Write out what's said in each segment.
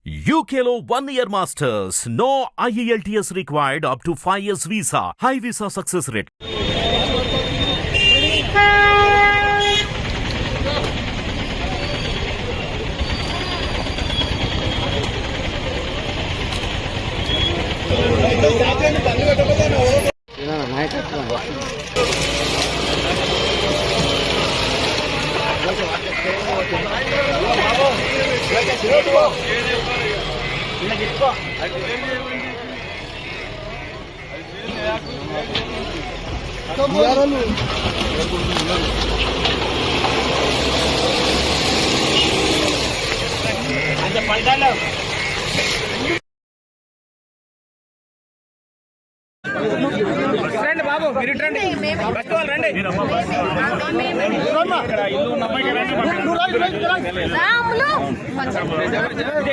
UKLO 1 year masters. No IELTS required up to 5 years visa. High visa success rate. రండి బాబు, మీరు రండి. Bus వాళ్ళు రండి.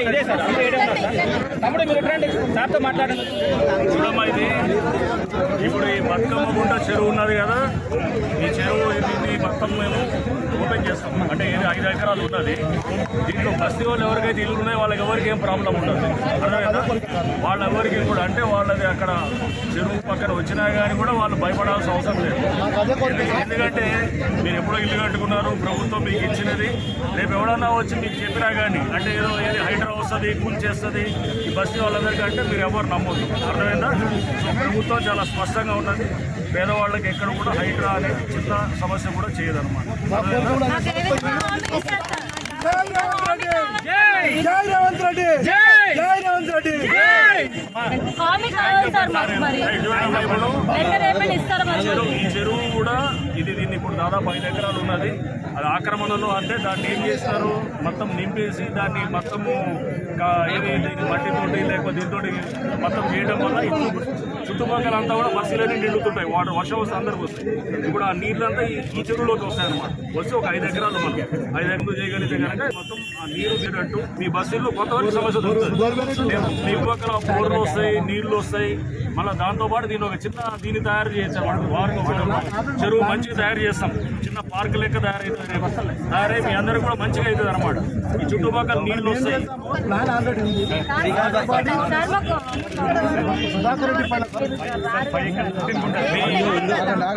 ఇదే సార్, తమ్ముడు మీరు రండి, సార్తో మాట్లాడండి. చూడమ్మా, ఇది ఇప్పుడు ఈ బతుకమ్మ గుంట చెరువు ఉన్నది కదా, ఈ చెరువు దీన్ని మొత్తం మేము ఓపెన్ చేస్తాం. అంటే ఇది 5 ఎకరాలు ఉన్నది. దీంట్లో బస్తీ వాళ్ళు ఎవరికైతే ఇల్లు ఉన్నాయో వాళ్ళకి ఎవరికి ఏం ప్రాబ్లం ఉండదు. అర్థమైందా? వాళ్ళెవరికి కూడా అంటే వాళ్ళది అక్కడ చెరువు పక్కన వచ్చినా కానీ కూడా వాళ్ళు భయపడాల్సిన అవసరం లేదు. ఎందుకంటే మీరు ఎప్పుడో ఇల్లు కట్టుకున్నారు, ప్రభుత్వం మీకు ఇచ్చినది. రేపు ఎవడన్నా వచ్చి మీకు చెప్పినా కానీ అంటే ఏది హైడ్రా వస్తుంది, కూల్చేస్తుంది ఈ బస్తీ వాళ్ళందరికీ అంటే మీరు ఎవరు నమ్మొద్దు. అర్థమైందా? సో ప్రభుత్వం చాలా స్పష్టంగా ఉన్నది. పేదవాళ్ళకి ఎక్కడ కూడా హైడ్రా అనే చిన్న సమస్య కూడా చేయదన్నమాట. ఈ చెరువు కూడా దీన్ని ఇప్పుడు దాదాపు 5 ఎకరాలు ఉన్నది. అది ఆక్రమణలో అంటే దాన్ని ఏం చేస్తారు, మొత్తం నింపేసి దాన్ని మొత్తము మట్టితోటి లేకపోతే దీంతో మొత్తం చేయడం వల్ల ఇప్పుడు చుట్టుపక్కల అంతా కూడా బస్సులన్నీ నిండుతుంటాయి. వాటర్ వర్షం వస్తే అందరికి వస్తాయి. ఇప్పుడు ఆ నీళ్ళంతా ఈ చెరువులోకి వస్తాయి అన్నమాట. వచ్చి ఒక 5 ఎకరాలు మనకి 5 ఎకరాలు చేయగలిగితే కనుక మొత్తం ఆ నీరు తీరట్టు మీ బస్సుల్లో కొంతవరకు సమస్య దొరుకుతుంది. మీ పక్కన బోర్లు వస్తాయి, నీళ్లు వస్తాయి. మళ్ళీ దాంతోపాటు దీన్ని తయారు చేయొచ్చు అన్నమాట. వారికి చెరువు మంచిగా తయారు చేస్తాం. చిన్న పార్క్ లెక్క తయారై మీ అందరికి కూడా మంచిగా అవుతుంది అనమాట. ఈ చుట్టుపక్కల నీళ్లు వస్తాయి.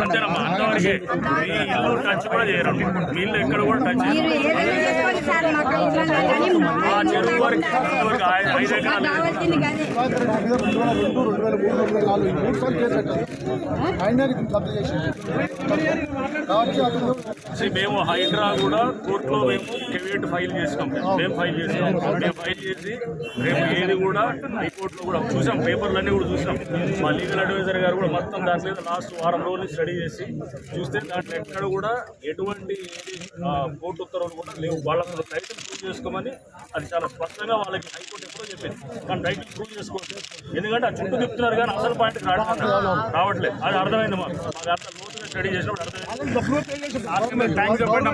అంతేనమ్మా, అంతవరకే. మీ ఇల్లు టచ్ కూడా చేయరు, నీళ్ళు ఎక్కడ కూడా టచ్ చేయరు. ఆ చెరువు వరకు 5 ఎకరాలు మేము హైడ్రా కూడా కోర్టులో మేము కెవియట్ ఫైల్ చేసినాం. మేము ఫైల్ చేసి రేపు ఏది కూడా హైకోర్టులో కూడా చూసాం, పేపర్లన్నీ కూడా చూసినాం. మా లీగల్ అడ్వైజర్ గారు కూడా మొత్తం దాని మీద లాస్ట్ వారం రోజులు స్టడీ చేసి చూస్తే దాంట్లో ఎక్కడ కూడా ఎటువంటి కోర్టు ఉత్తర్వులు కూడా లేవు. వాళ్ళకు టైటిల్ ప్రూవ్ చేసుకోమని అది చాలా స్పష్టంగా వాళ్ళకి హైకోర్టు ఎప్పుడో చెప్పింది. కానీ టైటిల్ ప్రూవ్ చేసుకోవచ్చు. ఎందుకంటే ఆ చుట్టూ తిప్పుతున్నారు కానీ అసలు పాయింట్ రావట్లేదు. అది అర్థమైంది మాకు అంత లోతుగా స్టడీ చేసినప్పుడు అర్థమైంది. థ్యాంక్స్ చెప్పండి.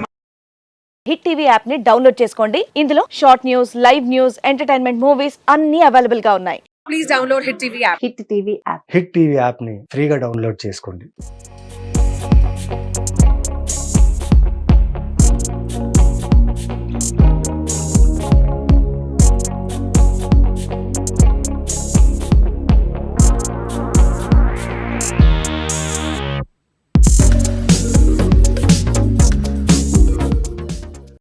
హిట్ టీవీ యాప్ ని డౌన్లోడ్ చేసుకోండి. ఇందులో short news, live news, entertainment movies అన్ని అవైలబుల్ గా ఉన్నాయి. Please download hit TV app. Hit TV app hit TV app ని ఫ్రీగా డౌన్లోడ్ చేసుకోండి.